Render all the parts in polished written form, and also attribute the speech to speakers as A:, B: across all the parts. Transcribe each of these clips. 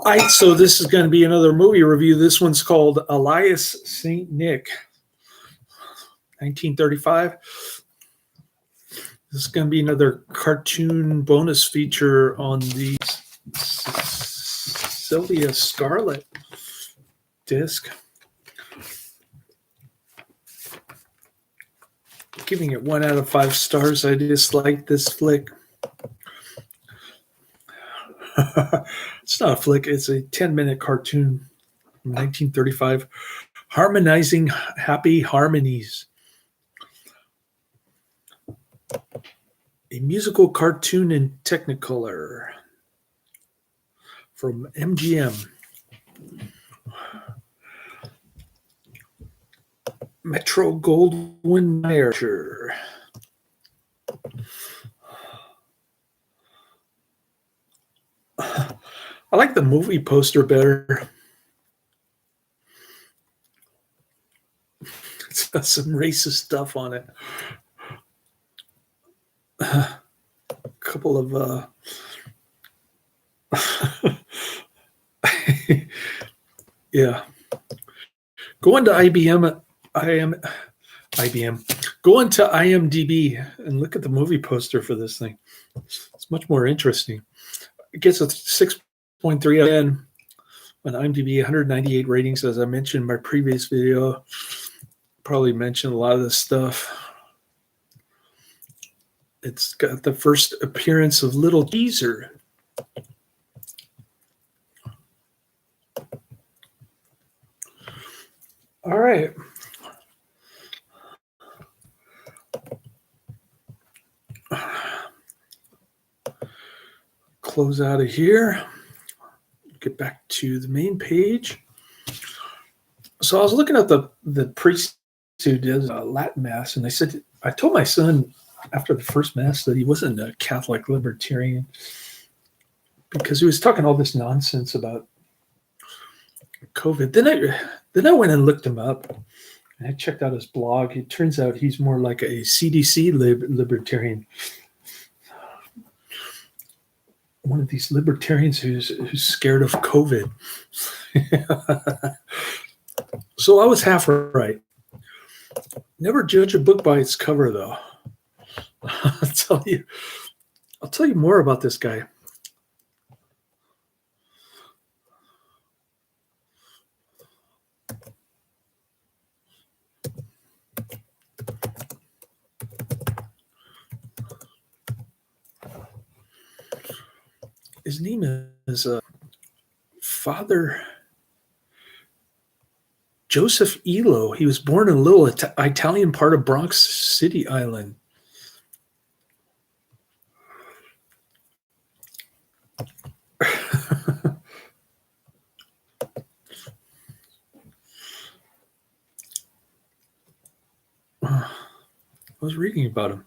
A: All right, so this is going to be another movie review. This one's called Alias St. Nick, 1935. This is going to be another cartoon bonus feature on the Sylvia Scarlett disc. Giving it 1 out of 5 stars. I dislike this flick. It's not a flick, it's a 10-minute cartoon from 1935, harmonizing happy harmonies. A musical cartoon in Technicolor from MGM. Metro Goldwyn Mayer. I like the movie poster better. It's got some racist stuff on it. A couple of yeah. Go into IBM. Go into IMDb and look at the movie poster for this thing. It's much more interesting. It gets a 6.3 out of 10 on IMDb, 198 ratings, as I mentioned in my previous video. Probably mentioned a lot of this stuff. It's got the first appearance of Little Geezer. All right. Close out of here. Get back to the main page. So I was looking at the priest who does Latin Mass, and I told my son after the first Mass that he wasn't a Catholic libertarian because he was talking all this nonsense about COVID. Then I went and looked him up, and I checked out his blog. It turns out he's more like a CDC libertarian. One of these libertarians who's scared of COVID. So I was half right. Never judge a book by its cover, though. I'll tell you more about this guy. His name is Father Joseph Elo. He was born in a little Italian part of Bronx City Island. I was reading about him.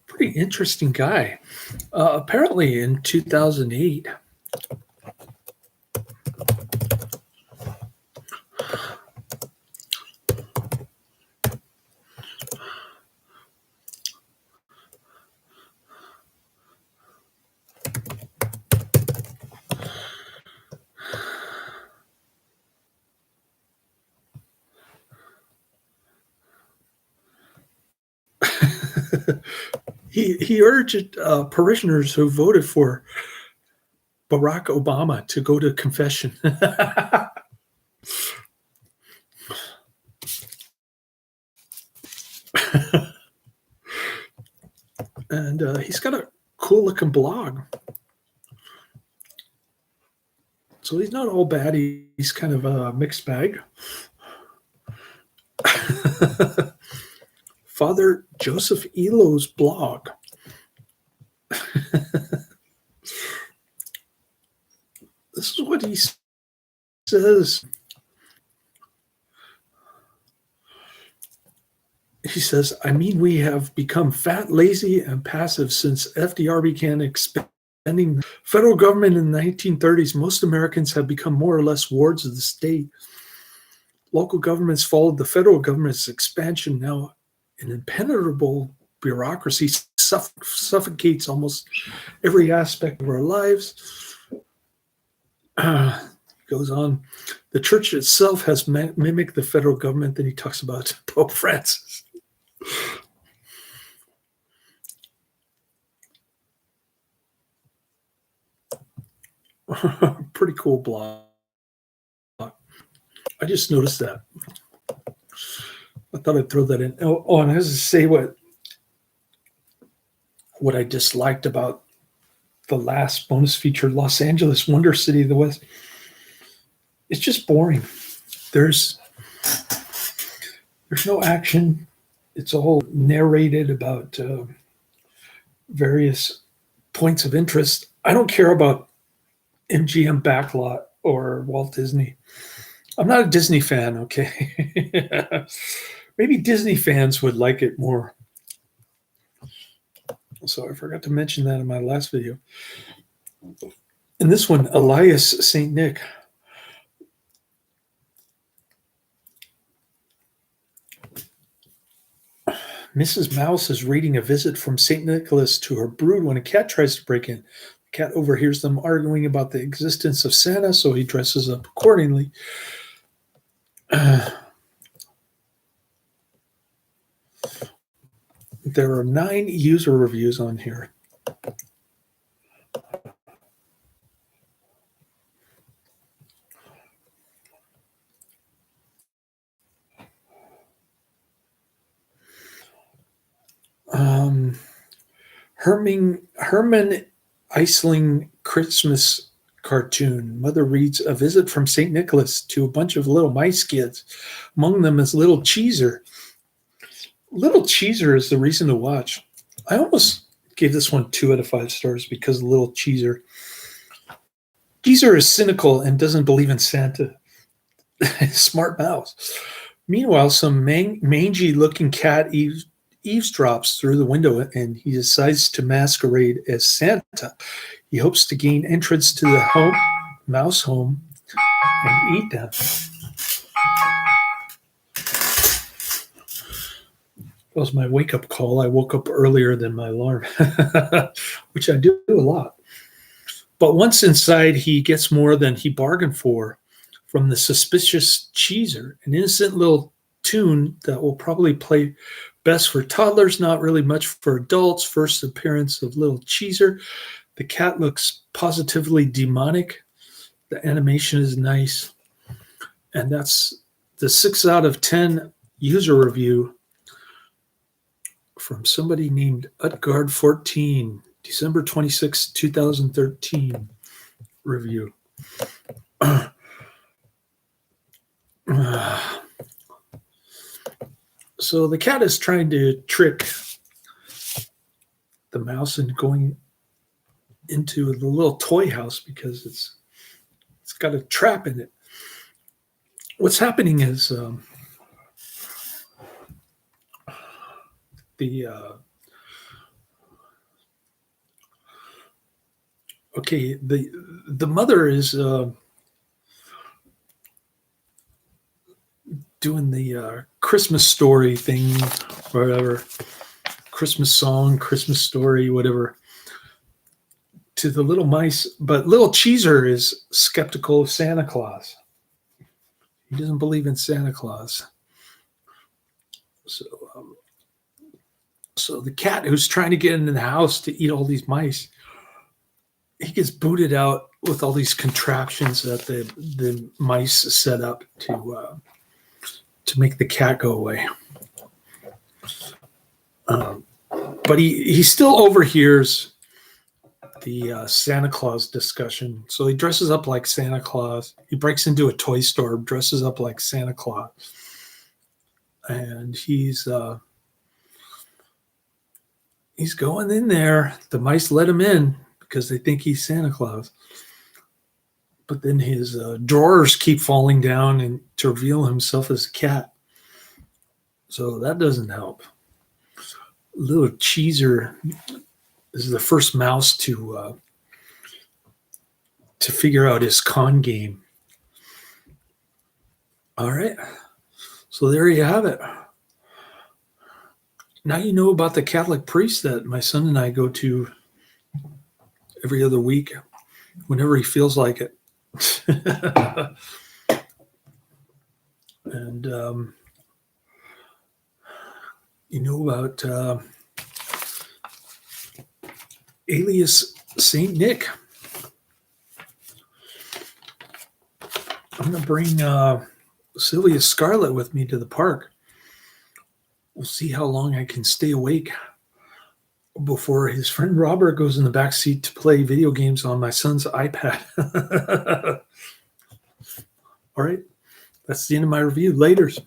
A: Pretty interesting guy. Apparently in 2008, he urged parishioners who voted for Barack Obama to go to confession. And he's got a cool looking blog. So he's not all bad. He's kind of a mixed bag. Father Joseph Elo's blog. This is what he says, he says, I mean, we have become fat, lazy, and passive since FDR began expanding the federal government in the 1930s. Most Americans have become more or less wards of the state. Local governments followed the federal government's expansion. Now, an impenetrable bureaucracy suffocates almost every aspect of our lives. Goes on. The church itself has mimicked the federal government. Then he talks about Pope Francis. Pretty cool blog. I just noticed that. I thought I'd throw that in. Oh, and I was to say what I disliked about the last bonus feature, Los Angeles, Wonder City of the West. It's just boring. There's no action. It's all narrated about various points of interest. I don't care about MGM Backlot or Walt Disney. I'm not a Disney fan, okay? Maybe Disney fans would like it more. So I forgot to mention that in my last video. In this one, Alias St. Nick. Mrs. Mouse is reading a visit from St. Nicholas to her brood when a cat tries to break in. The cat overhears them arguing about the existence of Santa, so he dresses up accordingly. There are 9 user reviews on here. Herman Eisling Christmas cartoon. Mother reads a visit from St. Nicholas to a bunch of little mice kids. Among them is Little Cheeser. Little Cheeser is the reason to watch. I almost gave this one 2 out of 5 stars because of Little Cheeser. Cheeser is cynical and doesn't believe in Santa. Smart mouse. Meanwhile, some mangy-looking cat eavesdrops through the window, and he decides to masquerade as Santa. He hopes to gain entrance to the mouse home and eat them. That was my wake-up call. I woke up earlier than my alarm, which I do a lot. But once inside, he gets more than he bargained for from the suspicious Cheeser, an innocent little tune that will probably play best for toddlers, not really much for adults. First appearance of Little Cheeser. The cat looks positively demonic. The animation is nice. And that's the 6 out of 10 user review from somebody named Utgard14, December 26, 2013 review. So the cat is trying to trick the mouse into going into the little toy house because it's got a trap in it. What's happening is the mother is doing the Christmas story thing, whatever, Christmas song, Christmas story, whatever, to the little mice. But Little Cheeser is skeptical of Santa Claus. He doesn't believe in Santa Claus. So the cat who's trying to get into the house to eat all these mice, he gets booted out with all these contraptions that the mice set up to make the cat go away. But he still overhears the Santa Claus discussion. So he dresses up like Santa Claus. He breaks into a toy store, dresses up like Santa Claus. And he's going in there. The mice let him in because they think he's Santa Claus. but then his drawers keep falling down and to reveal himself as a cat. So that doesn't help. Little Cheeser is the first mouse to figure out his con game. All right. So there you have it. Now you know about the Catholic priest that my son and I go to every other week whenever he feels like it. And you know about Alias Saint Nick. I'm going to bring Sylvia Scarlett with me to the park. We'll see how long I can stay awake before his friend Robert goes in the back seat to play video games on my son's iPad. All right. That's the end of my review. Laters.